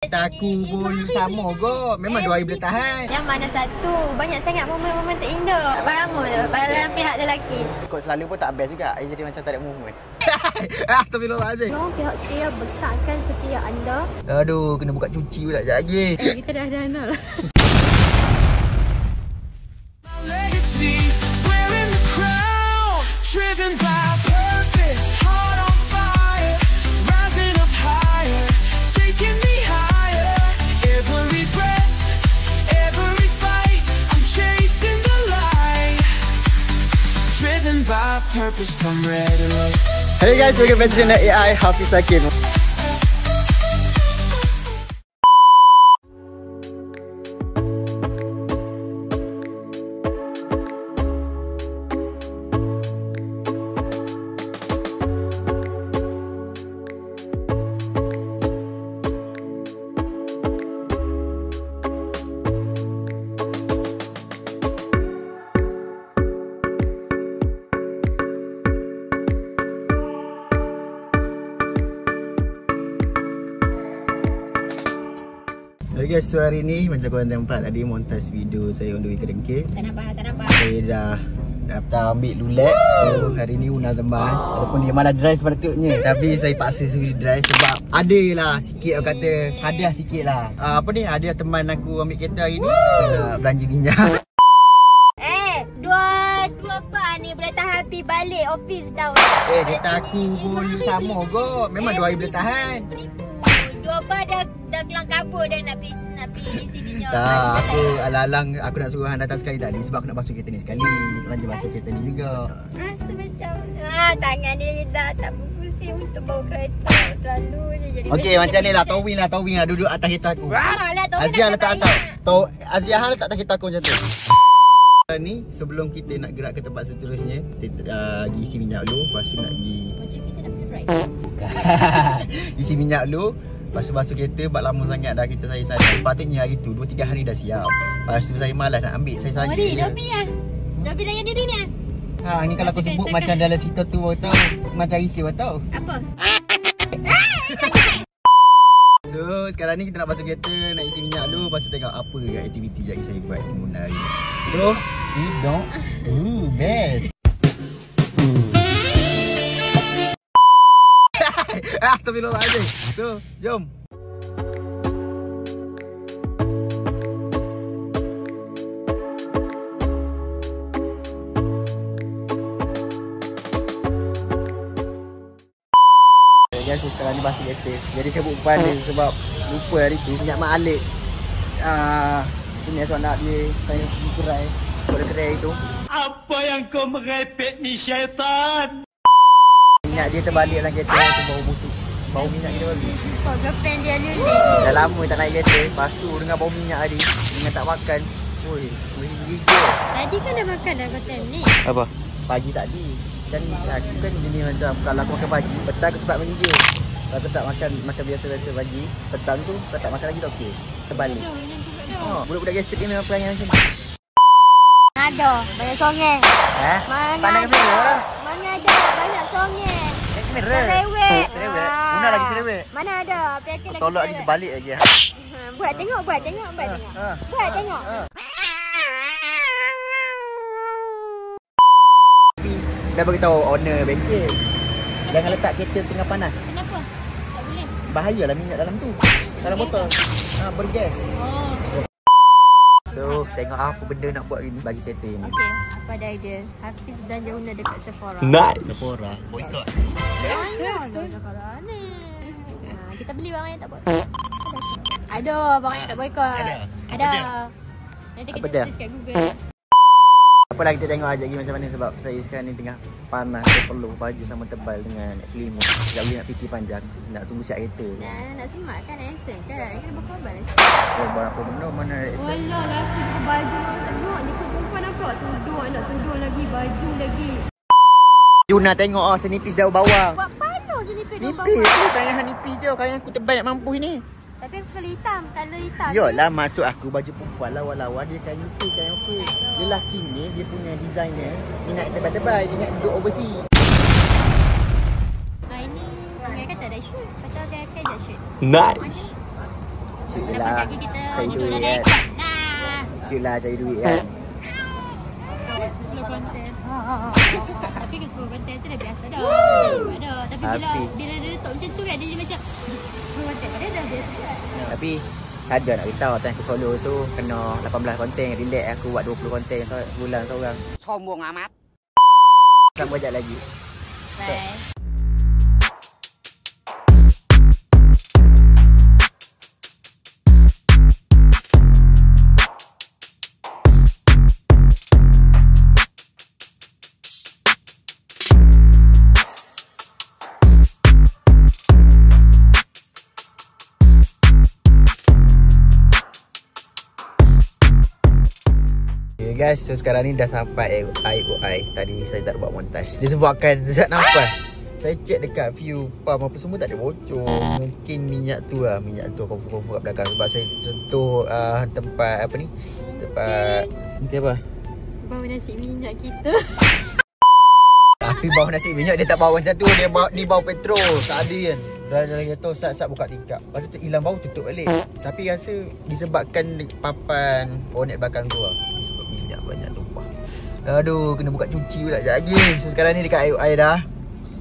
Aku pun sama kot. Memang 2 hari boleh tahan. Yang mana satu? Banyak sangat momen-momen terindah. Abang je, dalam pihak lelaki. Kau selalu pun tak best juga. Jadi macam tak ada movement. Astagfirullahaladzim. Tolong pihak setia besarkan setiap anda. Aduh, kena buka cuci pula sekejap lagi. Kita dah ada anak lah. Hey guys, welcome back to channel AI Hafiz Hakim. Okay guys, so hari ni macam korang nampak tadi montas video saya on the way ke Dengkir. Tak nampak. Saya dah daftar ambil lulet. So hari ni Una teman. Walaupun dia malah drive sepatutnya, tapi saya paksa suruh drive sebab ada lah sikit orang kata hadiah sikit lah. Apa ni, hadiah teman aku ambil kereta hari ni. Nak belanja minyak. Dua apa ni boleh tahan pergi balik office dah. Kereta aku pun sama kot. Memang 2 hari boleh tahan. Dua apa dah kelang kabur dah nak pergi isi minyak. Tak, aku alang-alang aku nak suruh hang datang sekali tadi sebab aku nak basuh kereta ni sekali. Belanja basuh kereta ni juga. Rasa macam tangan dia dah tak berfungsi untuk bawa kereta. Selalu je jadi. Okey, macam ni lah, towing lah duduk atas kereta aku. Azia letak atas. Azia hang letak atas kereta aku macam tu. Ni sebelum kita nak gerak ke tempat seterusnya, kita pergi isi minyak dulu, lepas tu nak pergi. Macam kita nak pergi ride. Isi minyak dulu. Lepas tu basuh kereta, sebab lama sangat dah kereta saya saja. Patutnya hari tu 2-3 hari dah siap. Lepas tu saya malas nak ambil, saya saja je. Dah pergi lah. Dah pergi layan diri ni lah. Ni kalau aku sebut macam dalam cerita tu baru tahu. Macam risau baru tahu. Apa? So sekarang ni kita nak basuh kereta, nak isi minyak dulu. Lepas tu tengok apa je aktiviti yang saya buat guna hari ni. So, hidung. Best. Astagfirullahaladzim. So, jom. Guys, sekarang ni basuh kereta. Jadi saya buat depan dia sebab lupa hari tu minyak mak alik. Ini sebab nak dia saya pergi kerai. Pada kerai tu. Apa yang kau merepek ni syaitan? Minyak dia terbalik dalam kereta tu, bau busuk. Bau minyak dia balik. Kau girlfriend dia ni. Dah lama tak naik kereta. Lepas tu dengan bau minyak tadi, dengan tak makan. Oi, gigil. Tadi kan dah makan dah kau time ni. Apa? Pagi tadi. Kan aku kan jenis macam kalau aku makan pagi, petang aku sebab manja. Kalau aku tak makan biasa-biasa pagi, petang tu kalau tak makan lagi tak okey. Terbalik. Budak-budak gestrik ni memang perangai macam ni. Ada, banyak songeng. Pandang kamera lah. Mana ada, banyak songeng. Kamera. Cerewet. Una lagi cerewet. Mana ada, apa Tolak lagi terbalik lagi. Buat tengok. Buat tengok. Dah beritahu owner bengkel, jangan letak kereta tengah panas. Kenapa? Tak boleh. Bahayalah minyak dalam tu. Dalam botol. Bergas. So, tengok apa benda nak buat hari ni bagi setting ni. Okey, apa ada idea? Hafiz dan Jauna dekat Sephora. Nice. Sephora. Boykot. Sephora ni. Kita beli barang yang tak buat. Ada barang yang tak boykot. Ada. Nanti Apa kita dia? search kat Google. Apalah kita tengok aja lagi macam mana sebab saya sekarang ni tengah panas. Saya perlu baju sama tebal dengan selimut. Sekejap lagi nak fikir panjang. Nak tunggu siap kereta. Nak semak kan accent kan? Kena berkorban accent. Berapa benda mana accent. Walah lelaki pakai baju tengok ni perempuan nampak tudung nak tudung lagi baju lagi. Una tengok senipis daun bawang. Buat panas je nipis daun Nipis bawang. tu tangan hang nipis je. Kalau aku tebal nak mampu ni. Tapi aku kena hitam, color hitam. Yolah maksud aku baju perempuan lawa-lawa dia kan nipis kan okey. Lelaki ni dia punya designer. Dia nak tebal-tebal, dia nak duduk overseas. Ini pakai kata ada shoot. Kata pakai je shoot. Nice. Shoot je Lepas lah. lagi kita Cari duduk duit dalam kan. aircon lah. Shoot lah cari duit kan. 10 konten. Tapi ke 10 konten tu dah biasa dah. Tapi bila dia letak macam tu kan, dia macam 10 konten padahal dah biasa kan. Tapi ada nak beritahu time aku solo tu kena 18 konten. Relax aku buat 20 konten bulan seorang. Sombong amat. Sama sekejap lagi. Bye. Guys, so sekarang ni dah sampai AIOI. Tadi saya tak buat montaj disebabkan sesak nafas. Saya cek dekat view pump apa semua tak ada bocor. Mungkin minyak tu lah, minyak tu confirm kat belakang. Sebab saya sentuh tempat apa ni, tempat mungkin apa, Bau nasi minyak kita. tapi bau nasi minyak dia tak bau macam tu. Dia bau, ni bau petrol. Tak ada kan. Dah jatuh sat buka tingkap. Lepas tu hilang bau, tutup balik. Tapi rasa disebabkan papan bonet belakang tu lah. Sebab minyak banyak tumpah. Aduh, kena buka cuci pula sekejap lagi. So sekarang ni dekat AIOI dah.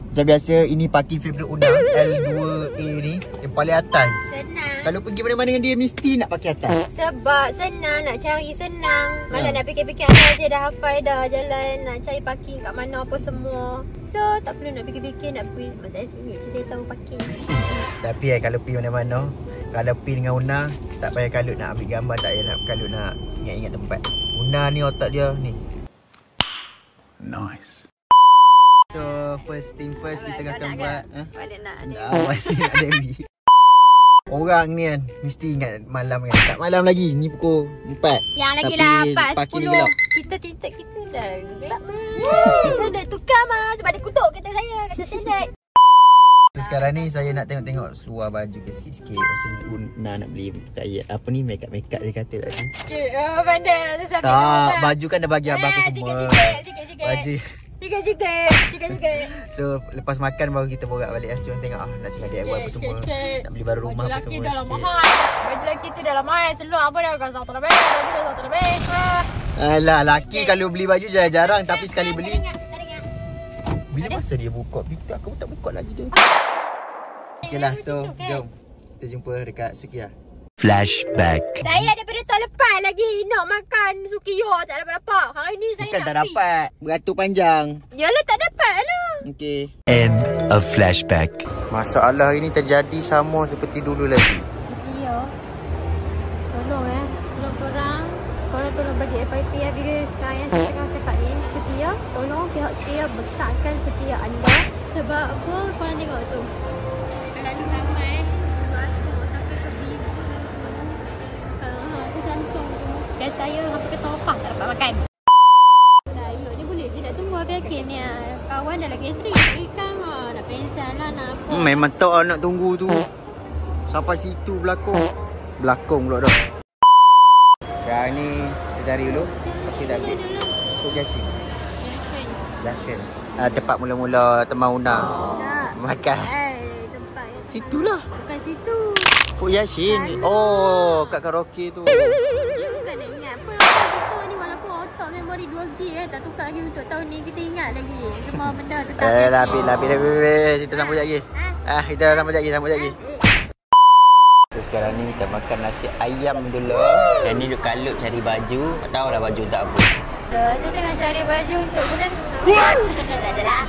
Macam biasa, ini parking favourite Una L2A ni, yang paling atas. Senang. Kalau pergi mana-mana dengan dia, mesti nak parking atas. Sebab senang, nak cari senang. Malah nak fikir-fikir atas je dah hafal dah jalan. Nak cari parking kat mana apa semua. So tak perlu nak fikir-fikir nak pergi. Maksudnya sini je saya tahu parking. Tapi kalau pergi mana-mana, kalau pergi dengan Una, tak payah kalut nak ambil gambar, tak payah nak kalut nak ingat-ingat tempat. Una ni otak dia ni. Nice. So first thing first, kita akan buat Balik nak balik nak Dewi. Orang ni kan mesti ingat malam kan. Tak malam lagi, ni pukul 4. Yang lagi Tapi lah parking 4, ni 10. gelap. Kita tinted kita dah gelap mah. Kita dah tukar mah. Sebab dia kutuk kata saya. Kata standard. So sekarang ni saya nak tengok seluar baju ke sikit. Macam Una nak beli saya apa ni, make up dia kata tadi. Pandai lah. Tak, baju kan dah bagi abang aku semua. Sikit-sikit. Baju. Sikit-sikit. So lepas makan baru kita borak balik. Cuma tengok nak cakap adik aku apa semua. Nak beli baru rumah apa semua. Baju lelaki dah lah mahal. Baju lelaki tu dah lah mahal. Seluar apa dah kan satu lebih. Baju dah satu lebih. Alah, laki kalau beli baju jarang tapi sekali beli. Tak dengar. Bila masa dia buka? Kita aku tak buka lagi tu. Okeylah, so jom kita jumpa dekat Sukiya. Flashback. Saya daripada tahun lepas lagi nak makan Sukiya tak dapat. Hari ni saya Bukan nak tak dapat, beratur panjang. Yalah tak dapat lah. Okey. End of flashback. Masalah ini terjadi sama seperti dulu lagi. Sukiya, tolong tolong korang tolong bagi FYP bila sekarang yang saya tengah cakap ni. Sukiya, tolong pihak Sukiya besarkan Sukiya anda. Sebab apa korang tengok tu, terlalu ramai. Sampai ke Vivo tu Samsung tu. Dan saya hampir ketopah tak dapat makan. Saya ni boleh je nak tunggu habis Hakim ni. Kawan dah lagi isteri nak ikan lah. Nak pensan lah nak apa. Memang tak nak tunggu tu. Sampai situ berlakon. Berlakon pula dah. Sekarang ni kita cari dulu. Pasti dah habis. Kok Jasin. Jasin. Tempat mula-mula teman Una makan. Tempat yang Situlah. bukan situ. Fuk Yashin. Oh, kat karaoke tu. Dia bukan nak ingat apa kita ni, walaupun otak memori 2GB tak tukar lagi untuk tahun ni, kita ingat lagi. Semua benda tetap. Lapis. Kita sambung sekejap lagi. Kita sambung sekejap lagi. So sekarang ni kita makan nasi ayam dulu. Yang ni duk kalut cari baju. Tak tahulah baju untuk apa. Saya tengah cari baju untuk bulan. Tak ada lah.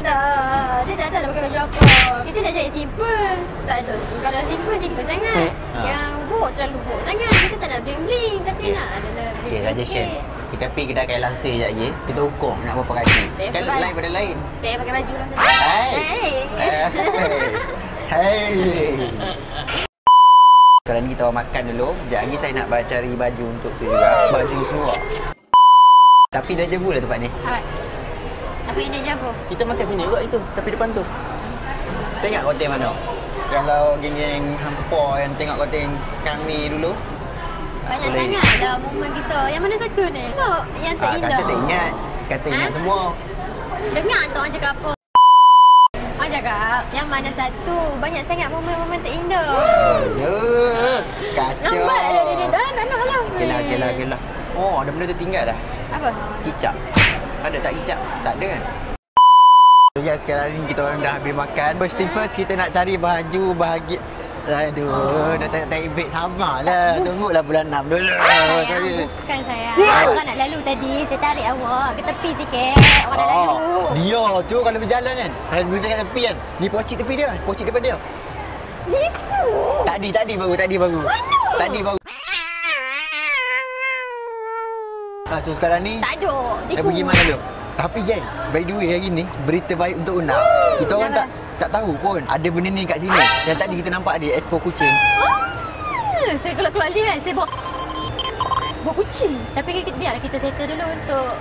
Saya tak tahu nak pakai baju apa. Kita nak cari simple. Tak ada. Kalau simple sangat. Yang bold terlalu bold sangat. Kita tak nak bling-bling. Tapi nak adalah Okay, suggestion. Kita pergi kedai kain langsir sekejap lagi. Kita ukur nak berapa kaki. Kan lain pada lain. Saya pakai baju lah. Hai. Sekarang ni kita makan dulu. Sekejap lagi saya nak cari baju untuk tu juga. Baju seluar. Tapi dah jebu lah tempat ni. Apa yang dia jago? Kita makan sini juga itu. Tapi depan tu. Saya ingat konten mana? Kalau geng-geng hampa yang tengok konten kami dulu. Banyak sangat lah momen kita. Yang mana satu ni? Tengok yang tak indah. Kata tak ingat. Kata ingat semua. Dengar tu orang cakap apa. cakap yang mana satu. Banyak sangat momen-momen terindah. Kacau. Lambat lah dia. Tak nak lah. Okeylah. Oh, ada benda tertinggal dah. Apa? Kicap. Ada tak kicap? Tak ada kan? Ya, sekarang ni kita orang dah habis makan. First thing first, kita nak cari baju bahagia. Aduh, dah tak baik sabarlah. Tunggulah bulan 6 dulu. Bukan sayang. Awak nak lalu tadi, saya tarik awak ke tepi sikit. Awak nak lalu. Dia tu kalau berjalan kan. Kalau berjalan kat tepi kan. Ni pocik tepi dia. Pocik depan dia. Itu. Tadi baru. Mana? Tadi baru. So sekarang ni Tak ada. pergi mana dulu? Tapi Jan, by the way hari ni berita baik untuk Una. Kita orang tak tahu pun ada benda ni kat sini. Yang tadi kita nampak di Expo Kucing. Saya kalau keluar lift kan, saya bawa kucing. Tapi biarlah kita settle dulu untuk...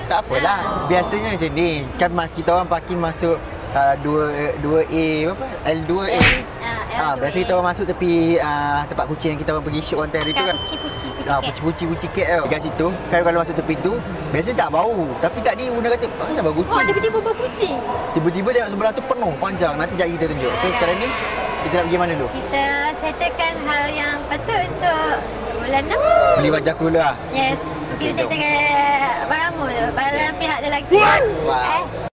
Tak apalah. Biasanya macam ni. Kan mas kita orang parking masuk 2A apa? L2A. Biasa kita orang masuk tepi tempat kucing yang kita orang pergi shoot konten hari tu kan. Puci-puci cat kat situ. Kan kalau masuk tepi tu, biasa tak bau. Tapi tadi Una kata, asal bau kucing? Tiba-tiba bau kucing. Tiba-tiba tengok sebelah tu penuh, panjang. Nanti jap kita tunjuk. So sekarang ni, kita nak pergi mana dulu? Kita settlekan hal yang patut untuk bulan 6. Beli baju aku dulu lah. Yes. Okey, Kita jom. settlekan barangmu tu. Barang pihak lelaki. Wow.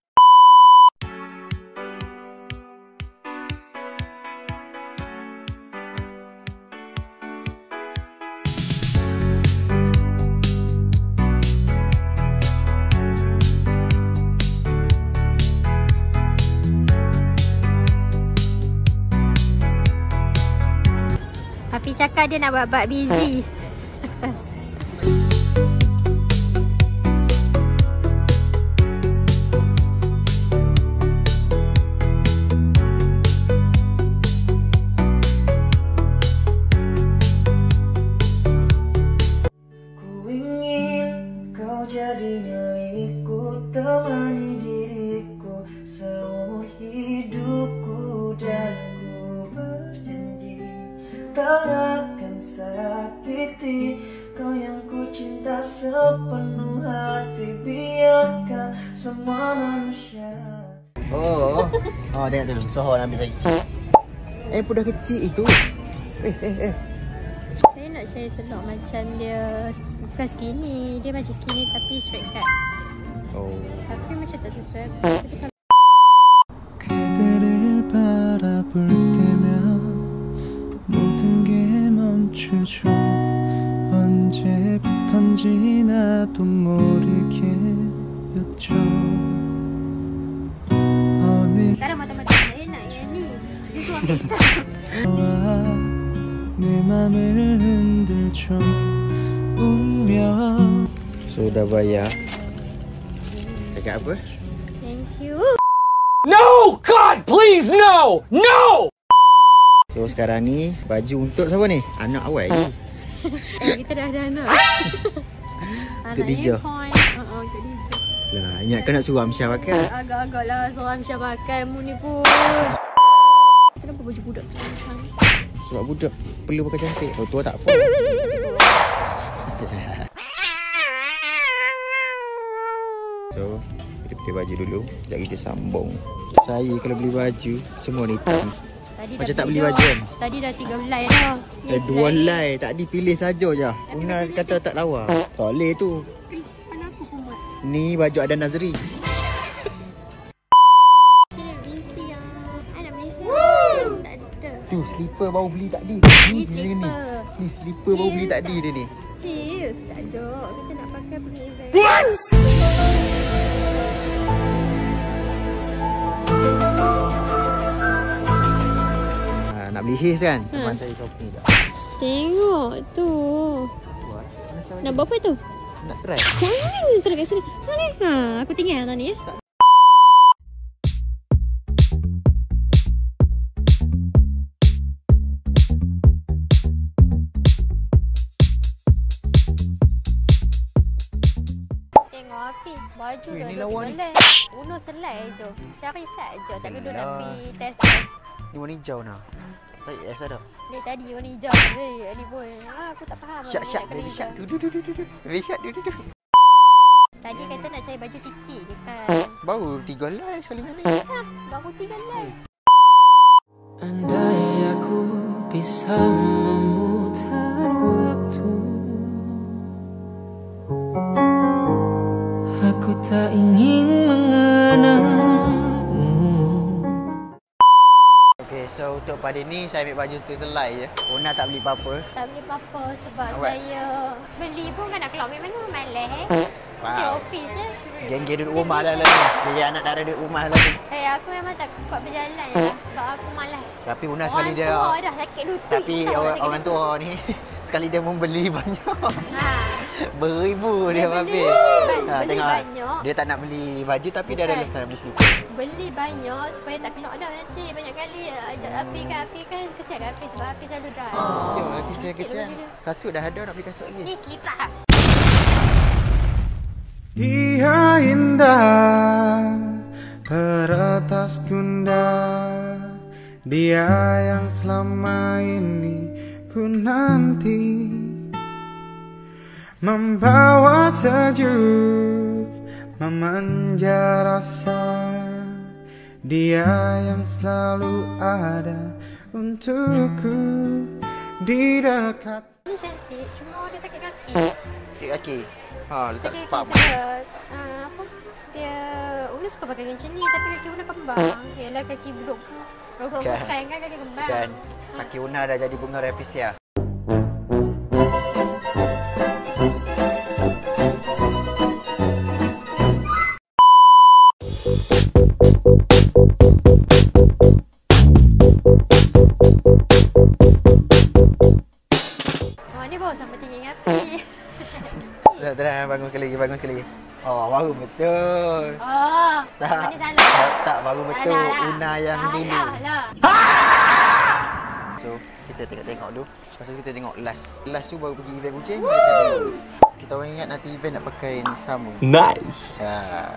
Api cakap dia nak buat busy. Ku ingin kau jadi milikku, temani diriku seumur hidupku, dan ku berjanji tak akan sakiti kau yang ku cinta sepenuh hati. Biarkan semua manusia. Tengok dulu. Sohor ambil lagi. Pun dah kecil itu. Saya nak cari selok macam dia. Bukan skinny. Dia macam skinny tapi straight cut. Tapi macam tak sesuai. Tapi kalau 그대를 바라볼 때면 모든 게 멈추죠. 언제부턴지 나도 모르게 였죠. 어느 sekarang mata-mata saya nak yang ni. Dia tu ambil hitam. 와 내 맘을 흔들죠. 운명. So dah bayar. Dekat apa? Thank you. No! God, please, no! No! So sekarang ni baju untuk siapa ni? Anak awal. Kita dah ada anak. Untuk Dija. Untuk Dija. Lah, ingat kau nak suruh Amsyah pakai. Agak-agak lah seorang Amsyah pakai mu ni pun. Kenapa baju budak tu macam ni? Sebab budak perlu pakai cantik. Oh, tua tak apa. So, kita beli baju dulu. Sekejap kita sambung. Saya kalau beli baju, semua ni hitam. Macam tak beli baju kan? Tadi dah 3 helai dah. Ni 2 helai. Tak dipilih saja je. Una kata tak lawa. Tak boleh tu. Kenapa pun buat? Ni baju ada Nazri. Sini isi yang I nak beli heels tak ada. Tu, slipper baru beli tadi. Ni dia ni. slipper. Ni slipper baru beli tadi dia ni. Heels tak ada. Kita nak pakai beli event. Nak beli heels kan? Teman saya shopping tak? Tengok tu. Nak buat apa tu? Nak try? Jangan terus kat sini. Mana? Aku tinggal tadi ya. Tengok Hafiz, baju dah ni 2-3 lawa ni. helai. Uno selai je. Syari saja. Tak kena nak Selai. pergi test. Ni warna hijau nah. Saya ada. Dia tadi warna hijau. Ni pun. Aku tak faham. Syak nak kena very hijau. syak. Very syak. Tadi kata nak cari baju sikit je kan. Baru 3 helai sekali ni. Baru 3 helai. Andai aku bisa memutar waktu, aku tak ingin mengenalmu. Okay, so untuk pada ni saya ambil baju tu selai je. Una tak beli apa-apa. Tak beli apa-apa sebab Awak? saya beli pun kan nak keluar ambil mana malas Di Wow. office je. Geng-geng duduk rumah lah ni. Geng anak dara duduk rumah lah ni. Aku memang tak kuat berjalan je sebab aku malas. Tapi Una sekali dia... Orang tua dah sakit lutut. Tapi tak tahu sakit orang lutut. tua ni sekali dia membeli banyak. Ha. Beribu dia Dia habis. beli Tengok banyak. dia tak nak beli baju tapi dia ada alasan nak beli slipper. Beli banyak supaya tak keluar dah nanti. Banyak kali ajak Api kan kesian Api sebab Api selalu drive. Tengok kesian-kesian. Kasut dah ada nak beli kasut lagi. Ni slipper. Dia indah, peretas gunda, dia yang selama ini ku nanti, membawa sejuk, memanja rasa, dia yang selalu ada untukku di dekat. Ni cantik, cuma dia sakit kaki. Sakit kaki. Ha, letak Sakit spam. kaki sebab apa? Dia Ulu suka pakai macam ni tapi kaki Ulu kembang. Yalah kaki beluk. Bukan kan kaki kembang. Dan kaki Una dah jadi bunga revisia. Ni bawa sampai tinggi dengan Api. Dah, bangun sekali lagi. Oh, baru betul. Oh, Tak. ni salah. Tak, baru betul. Salah lah. Una yang dulu. Salah lah. So, kita tengok dulu. Lepas tu kita tengok last. Last tu baru pergi event kucing. Kita orang ingat nanti event nak pakai ni sama. Nice. Ya.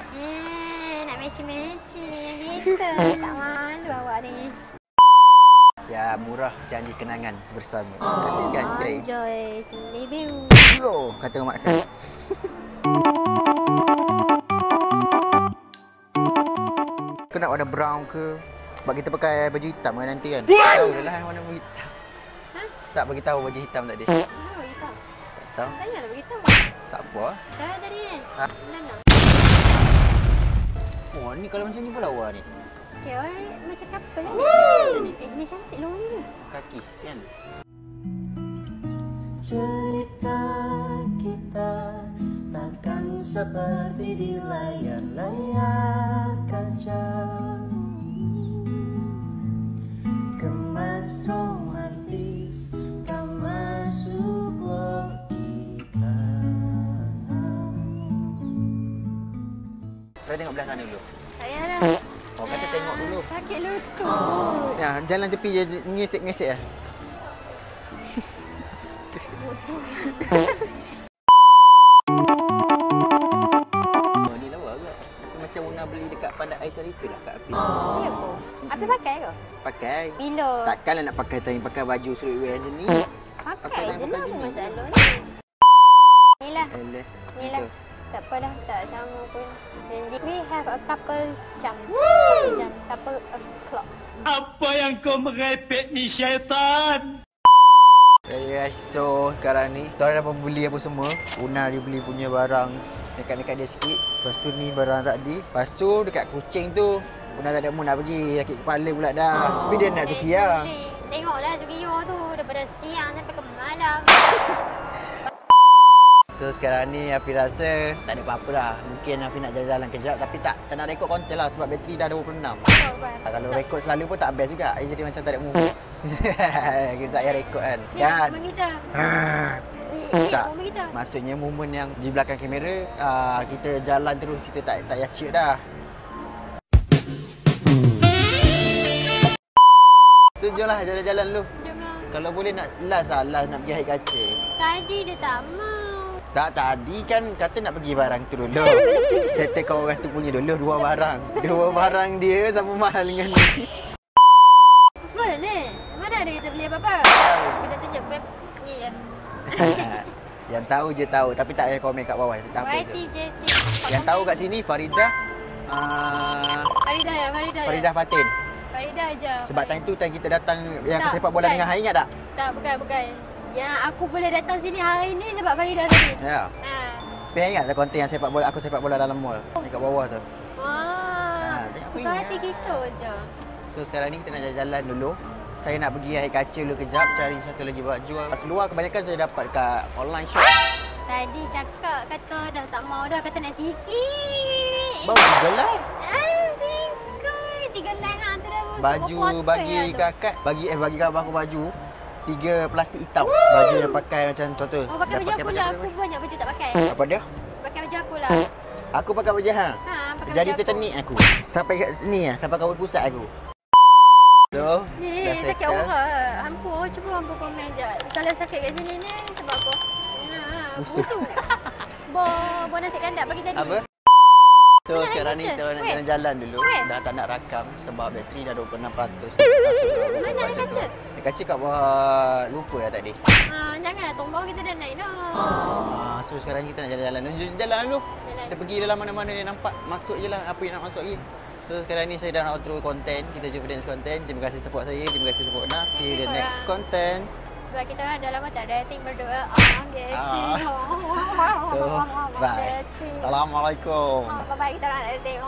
Nak matching-matching gitu. Tak malu awak ni. Ya, murah janji kenangan bersama. Kata ganjai. Enjoy living. Yo, kata mak kan. Kau nak warna brown ke? Sebab kita pakai baju hitam kan nanti kan? Tahu dah lah warna baju hitam. Ha? Tak bagi tahu baju hitam tadi. Oh, hitam. Tak tahu. Tanya lah beritahu. Siapa? Dah tadi kan? Ha? Nana. Oh, ni kalau macam ni pun lawa ni. Okay, macam couple kan? Macam ni. Ni cantik loh ni. Kakis kan? Cerita kita takkan seperti di layar-layar kaca, kemas romantis, masuk logika. Kau tengok belah sana dulu. Saya dah. Oh, kata tengok dulu. Sakit lutut. Ya, jalan tepi je ngesek-ngesek lah. Oh, ni lawa ke? Macam Una beli dekat Pandai Ais hari tu lah kat Api. Ya ke? Api pakai ke? Pakai. Bila? Takkanlah nak pakai time pakai baju streetwear macam ni. Pakai je lah, apa gini. masalah ni. Ni lah. Alah. Ni lah. Betul. Tak apa dah, tak sama pun. Jadi, we have a couple jam. Couple o'clock. Apa yang kau merepek ni syaitan? Guys, so sekarang ni kita dah beli apa semua. Una dia beli punya barang dekat-dekat dia sikit. Lepas tu ni barang tadi. Lepas tu dekat kucing tu Una tak ada mood nak pergi. Sakit kepala pula dah. Tapi dia nak Sukiya. Tengoklah Sukiya tu daripada siang sampai ke malam. So sekarang ni Afi rasa tak ada apa-apa lah. Mungkin Afi nak jalan-jalan kejap tapi tak nak rekod konten lah sebab bateri dah 26. Kalau rekod selalu pun tak best juga. Jadi macam tak ada mood. Kita tak payah rekod kan. Ya, momen kita. Tak. Momen kita. Maksudnya momen yang di belakang kamera kita jalan terus, kita tak payah ciut dah. So jom lah jalan-jalan dulu. Jom lah. Kalau boleh nak last nak pergi air kaca. Tadi dia tak mau. Tak, tadi kan kata nak pergi barang tu dulu. Settlekan orang tu punya dulu dua barang dia sama mahal dengan ni. Mana? Mana ada kita beli apa-apa? Kita tunjuk web ni je. Yang tahu je tahu, tapi tak payah komen kat bawah. Tak apa je. YTJT. Yang tahu kat sini Faridah Faridah ya, Faridah. Faridah Fatin. Faridah je. Sebab time tu time kita datang yang Tak, sepak bola bukan. dengan Hai, ingat tak? Tak, bukan. Yang aku boleh datang sini hari ni sebab Faridah tadi. Ya. Ha. Tapi Hai ingat tak konten yang sepak bola, aku sepak bola dalam mall dekat bawah tu. Wah. tengok Suka ingat. hati kita je. So sekarang ni kita nak jalan-jalan dulu. Saya nak pergi air kaca dulu kejap, cari satu lagi baju. Seluar kebanyakan saya dapat kat online shop. Tadi cakap kata dah tak mau dah, kata nak sikit. Baru gelai. Sikit. 3 line lah tu dah. Baju potong bagi lah tu. kakak, bagi abang aku baju 3 plastik hitam. Baju yang pakai macam tu. Oh, pakai baju aku lah. Aku banyak baju tak pakai. Apa dia? Pakai baju aku lah. Aku pakai baju hang. Ha, pakai Jadi baju aku. tertenik aku. Sampai kat sini sampai kawin pusat aku. So, Ni dah sakit settle. orang. Hampu, cuba hampu komen je. Kalau sakit kat sini ni sebab apa? Busuk. Bo nasi kandak pagi tadi. Apa? So Nak sekarang ni air kita kaca? nak Weh. jalan-jalan dulu. Weh. Dah tak nak rakam sebab bateri dah 26%. Mana air kaca? Air kaca kat bawah, lupa dah tadi. Janganlah tombol kita dah naik dah. So sekarang kita nak jalan-jalan. Jalan dulu. Jalan. Kita pergi dalam mana-mana yang nampak. Masuk je lah apa yang nak masuk lagi. So sekarang ni saya dah nak outro konten. Kita jumpa di next konten. Terima kasih support saya. Terima kasih support Nak. See you the next content. Sebab kita orang dah lama tak dating berdua. Dating. So, bye. Assalamualaikum. Bye-bye kita orang dating.